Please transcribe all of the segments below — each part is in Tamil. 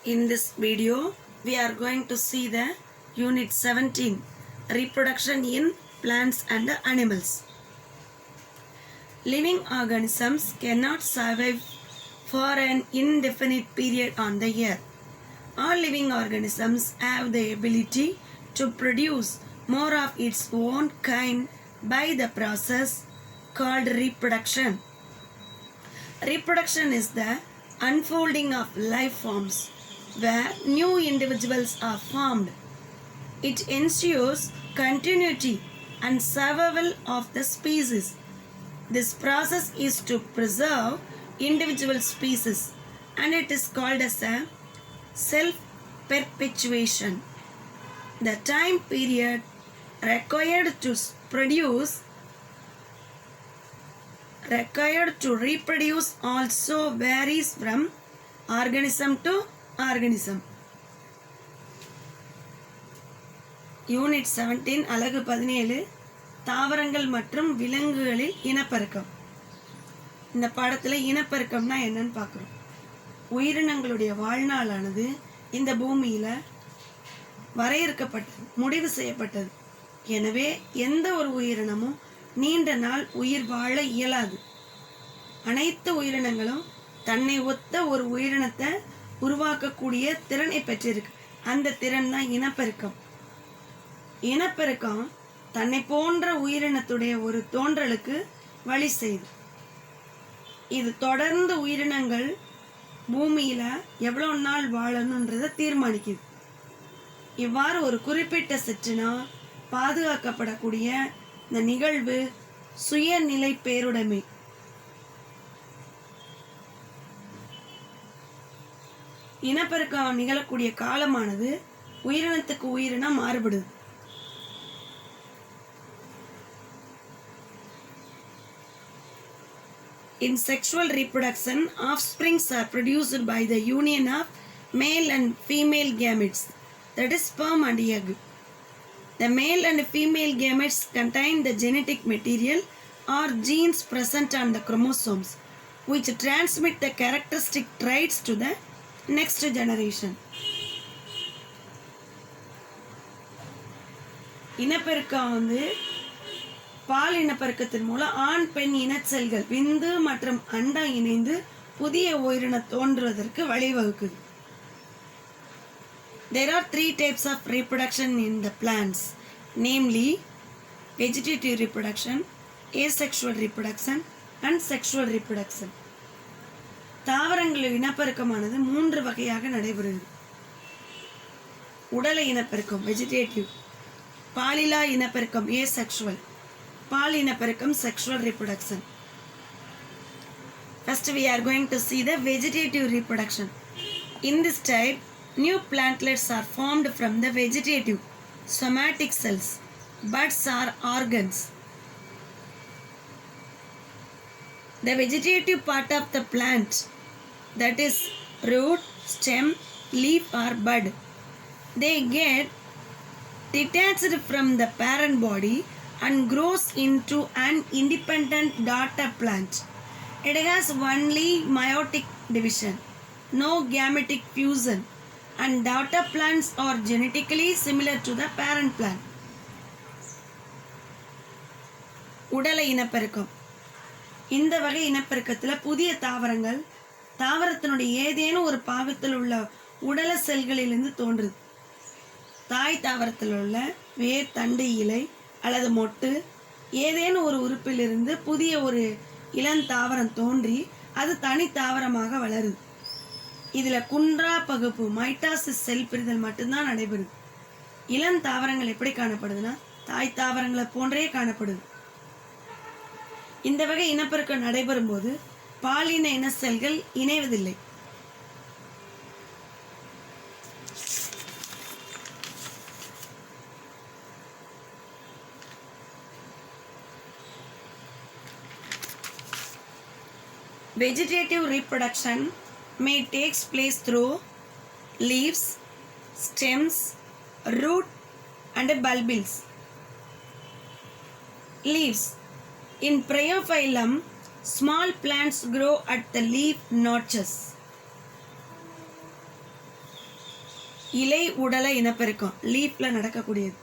In this video, we are going to see the Unit 17, Reproduction in Plants and Animals. Living organisms cannot survive for an indefinite period on the earth. All living organisms have the ability to produce more of its own kind by the process called reproduction. Reproduction is the unfolding of life forms where new individuals are formed. It ensures continuity and survival of the species. This process is to preserve individual species and it is called as a self-perpetuation. The time period required to reproduce also varies from organism to organism. Unit 17 அலகு 17 தாவரங்கள் மற்றும் விலங்குகளில் இனப்பெருக்கம். இந்த பாடத்தில் இனப்பெருக்கம்னா என்னன்னு பார்க்குறோம். உயிரினங்களுடைய வாழ்நாளானது இந்த பூமியில் வரையறுக்கப்பட்டது, முடிவு செய்யப்பட்டது. எனவே எந்த ஒரு உயிரினமும் நீண்ட நாள் உயிர் வாழ இயலாது. அனைத்து உயிரினங்களும் தன்னை ஒத்த ஒரு உயிரினத்தை உருவாக்கக்கூடிய திறனை பெற்றிருக்கு. அந்த திறன் தான் இனப்பெருக்கம். இனப்பெருக்கம் தன்னை போன்ற உயிரினத்துடைய ஒரு தோன்றலுக்கு வழி செய்யுது. இது தொடர்ந்து உயிரினங்கள் பூமியில எவ்வளவு நாள் வாழணுன்றதை தீர்மானிக்குது. இவ்வாறு ஒரு குறிப்பிட்ட சற்றுனா பாதுகாக்கப்படக்கூடிய இந்த நிகழ்வு சுயநிலை பேருடைமை. இனப்பெருக்கம் நிகழக்கூடிய காலமானது உயிரினத்துக்கு உயிரினம் மாறுபடுது. In sexual reproduction, offsprings are produced by the union of male and female gametes, that is sperm and egg. The male and female gametes contain the genetic material or genes present on the chromosomes, which transmit the characteristic traits to the next generation. இனப்பெருக்கம் பால் இனப்பெருக்கத்தின் மூலம் ஆண் பெண் இன செல்கள் விந்து மற்றும் அண்டம் இணைந்து புதிய உயிரினம் தோன்றுவதற்கு வழிவகுக்குது. There are 3 types of reproduction in the plants, namely vegetative reproduction, asexual reproduction and sexual reproduction. தாவரங்கள் இனப்பெருக்கமானது 3 வகையாக நடைபெறுகிறது. உடல இனப்பெருக்கம் வெஜிடேட்டிவ், பாலிலா இனப்பெருக்கம் asexual, பால் இனப்பெருக்கம் sexual reproduction. First we are going to see the vegetative reproduction. In this type, new plantlets are formed from the vegetative somatic cells, buds or organs. The vegetative part of the plant, that is root, stem, leaf or bud, they get detached from the parent body and grows into an independent daughter plant. It has only meiotic division, no gametic fusion, and daughter plants are genetically similar to the parent plant. உடல இனப்பெருக்கம். இந்த வகை இனப்பெருக்கத்தில் புதிய தாவரங்கள் தாவரத்தினுடைய ஏதேனும் ஒரு பாகத்தில் உள்ள உடல செல்களிலிருந்து தோன்றுது. தாய் தாவரத்தில் உள்ள வேர், தண்டு, இலை அல்லது மொட்டு ஏதேனும் ஒரு உறுப்பிலிருந்து புதிய ஒரு இளந்தாவரம் தோன்றி அது தனி தாவரமாக வளருது. இதில் குன்றா பகுப்பு மைட்டாசிஸ் செல் பிரிதல் மட்டும்தான் நடைபெறுது. இளந்தாவரங்கள் எப்படி காணப்படுதுன்னா தாய் தாவரங்களை போன்றே காணப்படுது. இந்த வகை இனப்பெருக்கம் நடைபெறும் போது பாலின இன செல்கள் இணைவதில்லை. Vegetative reproduction may take place through leaves, stems, root and bulbils. Leaves. In Bryophyllum, small plants grow at the leaf notches. இலை உடல இனப்பெருக்கம் லீஃப்ல நடக்கக்கூடியது.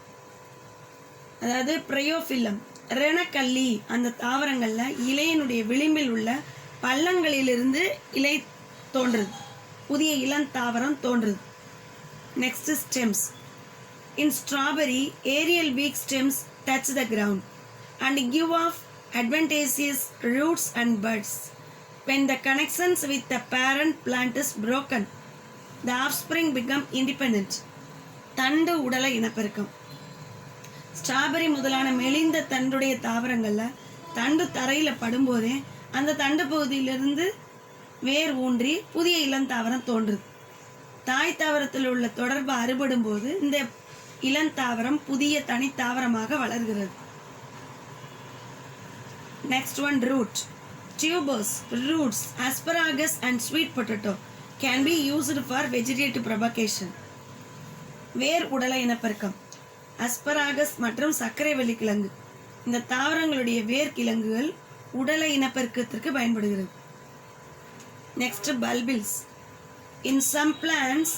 அதாவது பிரயோஃபில்லம் ரணக்கல்லி அந்த தாவரங்கள்ல இலையினுடைய விளிம்பில் உள்ள பள்ளங்களிலிருந்து இலை தோன்றுது, புதிய இளந்தாவரம் தோன்றுது. Next stems. In strawberry aerial weak stems touch the ground and give off advantageous roots and buds. When the connections with the parent plant is broken, the offspring become independent. தண்டு உடல இனப்பெருக்கம். ஸ்ட்ராபெரி முதலான மெலிந்த தண்டுடைய தாவரங்கள்ல தண்டு தரையில படும்போதே அந்த தண்டு பகுதியிலிருந்து வேர் ஊன்றி புதிய இளந்தாவரம் தோன்றுது. தாய் தாவரத்தில் உள்ள தொடர்பு அறுபடும் போது இந்த இளந்தாவரம் புதிய தனித்தாவரமாக வளர்கிறது. Next one, root. Tubers, roots, asparagus and sweet potato can be used for vegetative propagation. வேர் உடல இனப்பெருக்கம். அஸ்பராகஸ் மற்றும் சர்க்கரை வள்ளிக்கிழங்கு இந்த தாவரங்களுடைய வேர் கிழங்குகள் உடல இனப்பெருக்கத்திற்கு பயன்படுகிறது. Next, bulbils. In some plants,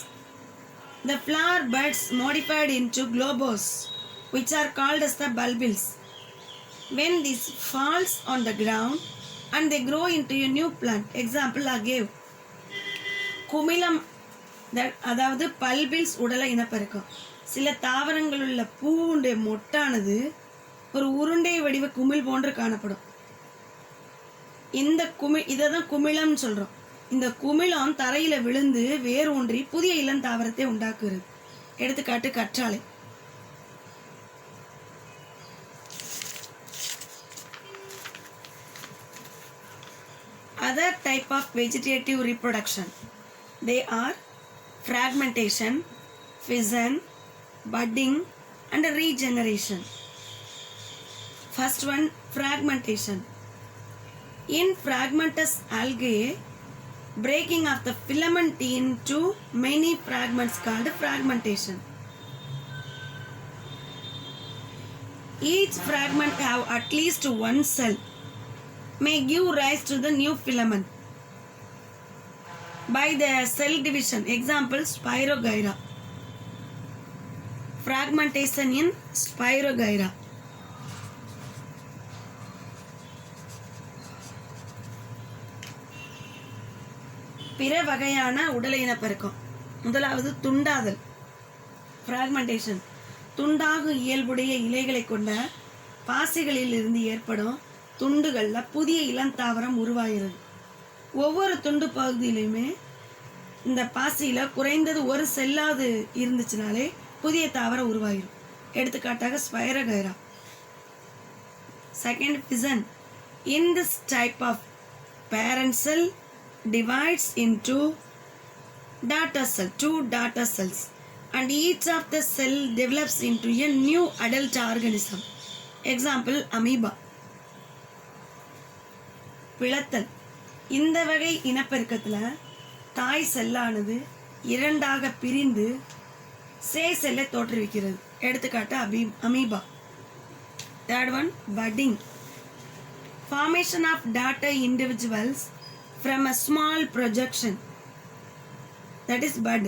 the flower buds modified into globose, which are called as the bulbils. When this falls on the ground and they grow into a new plant, example agave. குமிழம் அதாவது பல்பில்ஸ் உடல இனப்பெருக்கம். சில தாவரங்கள் உள்ள பூவுடைய மொட்டானது ஒரு உருண்டை வடிவ குமிழ் போன்று காணப்படும். இந்த இதை தான் குமிழம்னு சொல்றோம். இந்த குமிழம் தரையில விழுந்து வேர் ஊன்றி புதிய இளந்தாவரத்தை உண்டாக்குகிறது. எடுத்துக்காட்டு கற்றாழை. Other type of vegetative reproduction. They are fragmentation, fission, budding and regeneration. First one, fragmentation. In fragmentous algae, breaking of the filament into many fragments called fragmentation. Each fragment have at least one cell may give rise to the new filament by the cell division. Example, Spirogyra. Fragmentation in Spirogyra. பிற வகையான உடல இனப்பெருக்கம். முதலாவது துண்டாதல். Fragmentation. துண்டாகும் இயல்புடைய இலைகளை கொண்ட பாசிகளில் இருந்து ஏற்படும் துண்டுகள்ல புதிய இளந்தாவரம் உருவாகிறது. ஒவ்வொரு துண்டு பகுதியிலுமே இந்த பாசியில குறைந்தது ஒரு செல்லாவது இருந்துச்சுனாலே புதிய தாவரம் உருவாகிடும். எடுத்துக்காட்டாக spirogyra. Second, fission. In this type of parent cell divides into daughter cell, two daughter cells, and each of the cell develops into a new adult organism. Example, amoeba. பிளத்தல். இந்த வகை இனப்பெருக்கத்தில் தாய் செல்லானது இரண்டாக பிரிந்து செல்லை தோற்றுவிக்கிறது. எடுத்துக்காட்டு amoeba. Third one, budding. Formation of daughter individuals from a small projection, that is bud.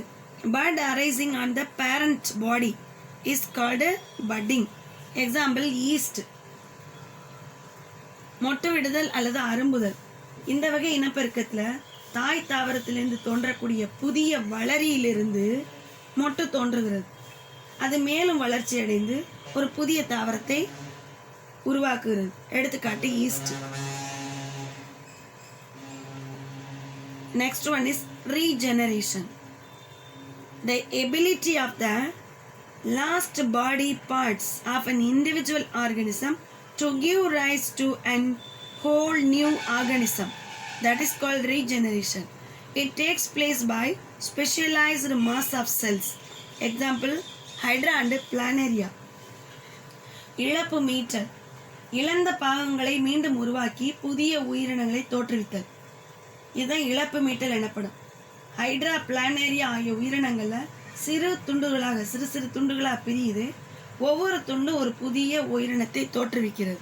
Bud arising on the parent body is called budding. Example, yeast. மொட்டு விடுதல் அல்லது அரும்புதல். இந்த வகை இனப்பெருக்கத்தில் தாய் தாவரத்திலிருந்து தோன்றக்கூடிய புதிய வளரியிலிருந்து மொட்டு தோன்றுகிறது. அது மேலும் வளர்ச்சி அடைந்து ஒரு புதிய தாவரத்தை உருவாக்குகிறது. எடுத்துக்காட்டு east. Next one is regeneration. The ability of the last body parts of an individual organism to give rise to an whole new organism, that is called regeneration. It takes place by specialized mass of cells. Example, Hydra and Planaria. இழப்பு மீட்டல். இழந்த பாகங்களை மீண்டும் உருவாக்கி புதிய உயிரினங்களை தோற்றுவித்தல். இதுதான் இழப்பு மீட்டல் எனப்படும். ஹைட்ரா, பிளானேரியா ஆகிய உயிரினங்களில் சிறு துண்டுகளாக பிரியுது. ஒவ்வொரு துண்டும் ஒரு புதிய உயிரினத்தை தோற்றுவிக்கிறது.